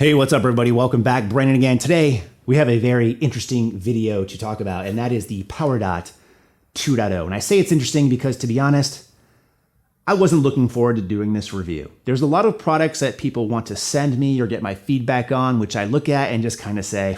Hey, what's up everybody? Welcome back. Brandon again. Today, we have a very interesting video to talk about, and that is the PowerDot 2.0. And I say it's interesting because, to be honest, I wasn't looking forward to doing this review. There's a lot of products that people want to send me or get my feedback on, which I look at and just kind of say,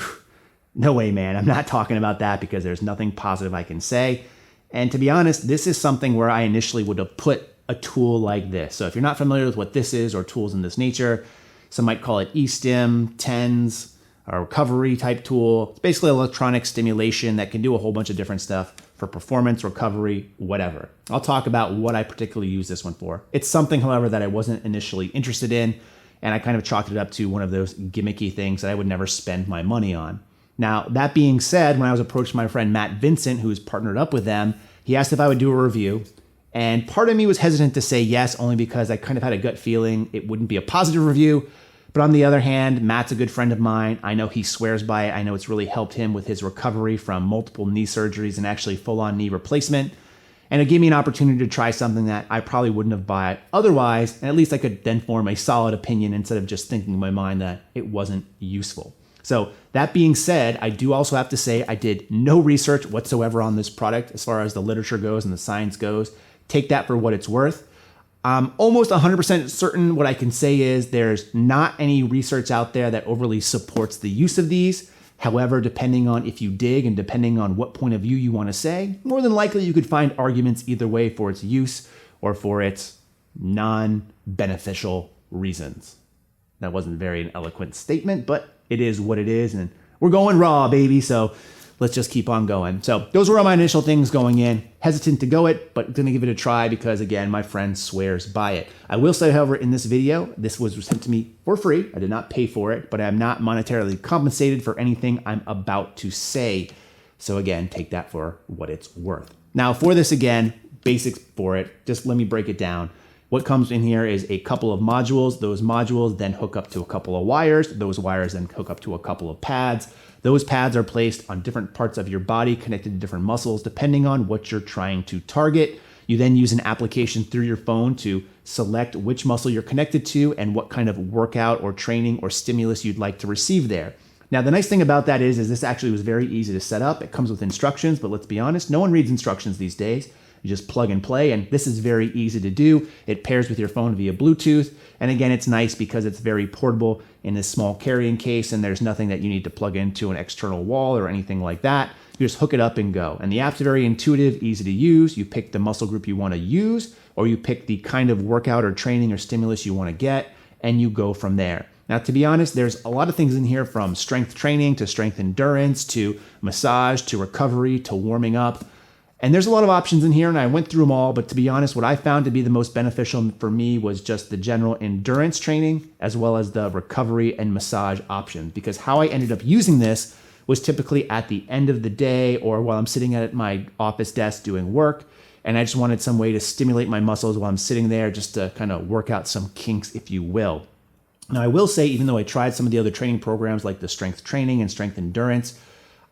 no way, man, I'm not talking about that because there's nothing positive I can say. And to be honest, this is something where I initially would have put a tool like this. So if you're not familiar with what this is or tools in this nature, some might call it eStim, TENS, a recovery type tool. It's basically electronic stimulation that can do a whole bunch of different stuff for performance, recovery, whatever. I'll talk about what I particularly use this one for. It's something, however, that I wasn't initially interested in, and I kind of chalked it up to one of those gimmicky things that I would never spend my money on. Now, that being said, when I was approached by my friend Matt Vincent, who's partnered up with them, he asked if I would do a review. And part of me was hesitant to say yes, only because I kind of had a gut feeling it wouldn't be a positive review. But on the other hand, Matt's a good friend of mine. I know he swears by it. I know it's really helped him with his recovery from multiple knee surgeries and actually full-on knee replacement. And it gave me an opportunity to try something that I probably wouldn't have bought otherwise. And at least I could then form a solid opinion instead of just thinking in my mind that it wasn't useful. So that being said, I do also have to say I did no research whatsoever on this product as far as the literature goes and the science goes. Take that for what it's worth. I'm almost 100% certain what I can say is there's not any research out there that overly supports the use of these. However, depending on if you dig and depending on what point of view you want to say, more than likely you could find arguments either way for its use or for its non-beneficial reasons. That wasn't very an eloquent statement, but it is what it is, and we're going raw, baby, so let's just keep on going. So those were all my initial things going in. Hesitant to go it, but gonna give it a try because, again, my friend swears by it. I will say, however, in this video, this was sent to me for free. I did not pay for it, but I am not monetarily compensated for anything I'm about to say. So again, take that for what it's worth. Now for this, again, basics for it, just let me break it down. What comes in here is a couple of modules. Those modules then hook up to a couple of wires. Those wires then hook up to a couple of pads. Those pads are placed on different parts of your body, connected to different muscles, depending on what you're trying to target. You then use an application through your phone to select which muscle you're connected to and what kind of workout or training or stimulus you'd like to receive there. Now, the nice thing about that is this actually was very easy to set up. It comes with instructions, but let's be honest, no one reads instructions these days. You just plug and play, and this is very easy to do. It pairs with your phone via Bluetooth, and again, it's nice because it's very portable in this small carrying case, and there's nothing that you need to plug into an external wall or anything like that. You just hook it up and go. And the app's very intuitive, easy to use. You pick the muscle group you want to use, or you pick the kind of workout or training or stimulus you want to get, and you go from there. Now, to be honest, there's a lot of things in here from strength training to strength endurance to massage to recovery to warming up. And there's a lot of options in here, and I went through them all, but to be honest, what I found to be the most beneficial for me was just the general endurance training, as well as the recovery and massage options, because how I ended up using this was typically at the end of the day or while I'm sitting at my office desk doing work, and I just wanted some way to stimulate my muscles while I'm sitting there, just to kind of work out some kinks, if you will. Now, I will say, even though I tried some of the other training programs like the strength training and strength endurance,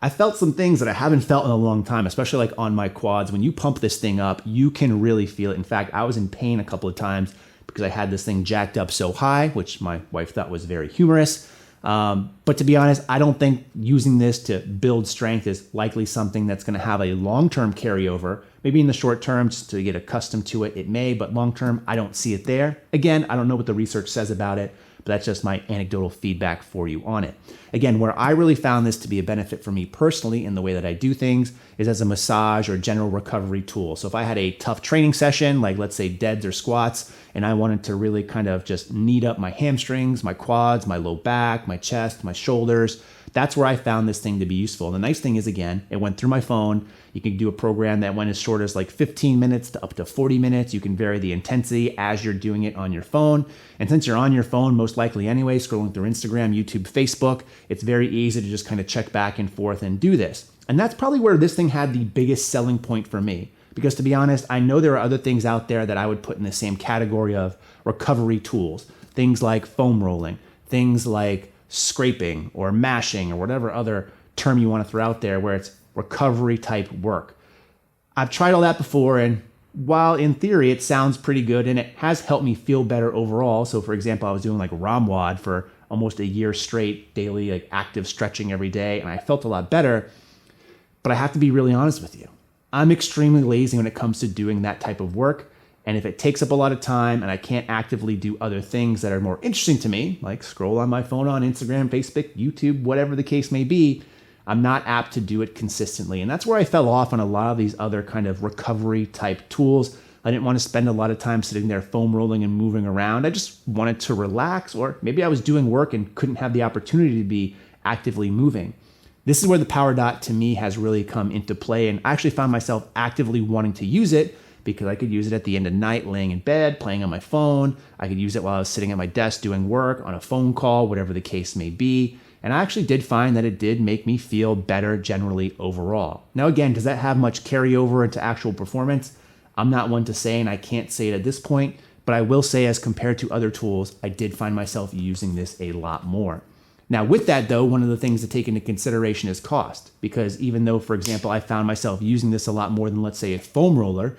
I felt some things that I haven't felt in a long time, especially like on my quads. When you pump this thing up, you can really feel it. In fact, I was in pain a couple of times because I had this thing jacked up so high, which my wife thought was very humorous. But to be honest, I don't think using this to build strength is likely something that's going to have a long-term carryover. Maybe in the short term, just to get accustomed to it, it may, but long-term, I don't see it there. Again, I don't know what the research says about it, but that's just my anecdotal feedback for you on it. Again, where I really found this to be a benefit for me personally in the way that I do things is as a massage or general recovery tool. So if I had a tough training session, like let's say deads or squats, and I wanted to really kind of just knead up my hamstrings, my quads, my low back, my chest, my shoulders, that's where I found this thing to be useful. And the nice thing is, again, it went through my phone. You can do a program that went as short as like 15 minutes to up to 40 minutes. You can vary the intensity as you're doing it on your phone. And since you're on your phone, most likely anyway, scrolling through Instagram, YouTube, Facebook, it's very easy to just kind of check back and forth and do this. And that's probably where this thing had the biggest selling point for me. Because to be honest, I know there are other things out there that I would put in the same category of recovery tools. Things like foam rolling, things like scraping or mashing or whatever other term you want to throw out there where it's recovery type work. I've tried all that before, and while in theory it sounds pretty good and it has helped me feel better overall. So for example, I was doing like ROMWOD for almost a year straight, daily like active stretching every day, and I felt a lot better. But I have to be really honest with you. I'm extremely lazy when it comes to doing that type of work. And if it takes up a lot of time and I can't actively do other things that are more interesting to me, like scroll on my phone on Instagram, Facebook, YouTube, whatever the case may be, I'm not apt to do it consistently. And that's where I fell off on a lot of these other kind of recovery type tools. I didn't want to spend a lot of time sitting there foam rolling and moving around. I just wanted to relax, or maybe I was doing work and couldn't have the opportunity to be actively moving. This is where the PowerDot to me has really come into play, and I actually found myself actively wanting to use it because I could use it at the end of the night, laying in bed, playing on my phone. I could use it while I was sitting at my desk doing work, on a phone call, whatever the case may be. And I actually did find that it did make me feel better generally overall. Now again, does that have much carryover into actual performance? I'm not one to say, and I can't say it at this point, but I will say as compared to other tools, I did find myself using this a lot more. Now with that though, one of the things to take into consideration is cost, because even though, for example, I found myself using this a lot more than, let's say, a foam roller,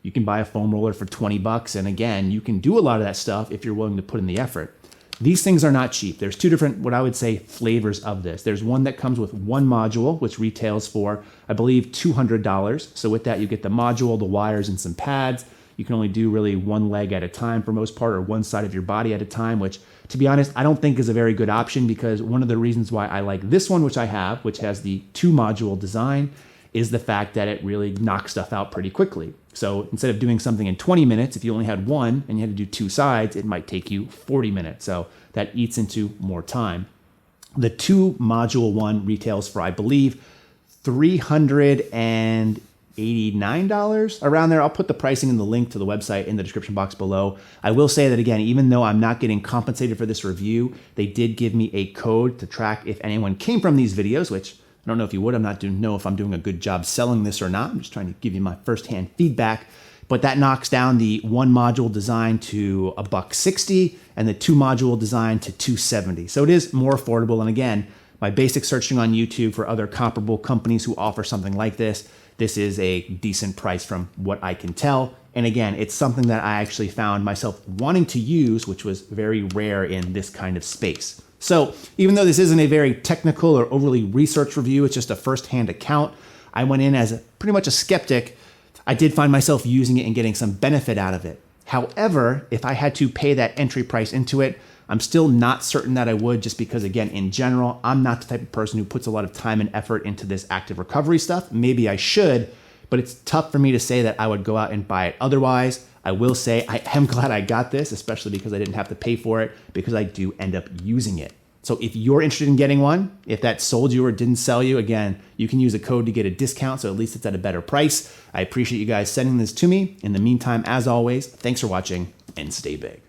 you can buy a foam roller for 20 bucks. And again, you can do a lot of that stuff if you're willing to put in the effort. These things are not cheap. There's two different, what I would say, flavors of this. There's one that comes with one module, which retails for, I believe, $200. So with that, you get the module, the wires, and some pads. You can only do really one leg at a time for most part, or one side of your body at a time, which, to be honest, I don't think is a very good option, because one of the reasons why I like this one, which I have, which has the 2-module design, is the fact that it really knocks stuff out pretty quickly. So instead of doing something in 20 minutes, if you only had one and you had to do 2 sides, it might take you 40 minutes. So that eats into more time. The 2-module one retails for, I believe, $389 around there. I'll put the pricing and the link to the website in the description box below. I will say that again, even though I'm not getting compensated for this review, they did give me a code to track if anyone came from these videos, which I don't know if you would. I'm not doing know if I'm doing a good job selling this or not. I'm just trying to give you my firsthand feedback. But that knocks down the 1-module design to $160 and the 2-module design to $270. So it is more affordable. And again, my basic searching on YouTube for other comparable companies who offer something like this is a decent price from what I can tell. And again, it's something that I actually found myself wanting to use, which was very rare in this kind of space. So even though this isn't a very technical or overly researched review, it's just a first-hand account, I went in as pretty much a skeptic. I did find myself using it and getting some benefit out of it. However, if I had to pay that entry price into it, I'm still not certain that I would, just because, again, in general, I'm not the type of person who puts a lot of time and effort into this active recovery stuff. Maybe I should, but it's tough for me to say that I would go out and buy it otherwise. I will say I am glad I got this, especially because I didn't have to pay for it, because I do end up using it. So if you're interested in getting one, if that sold you or didn't sell you, again, you can use a code to get a discount, so at least it's at a better price. I appreciate you guys sending this to me. In the meantime, as always, thanks for watching and stay big.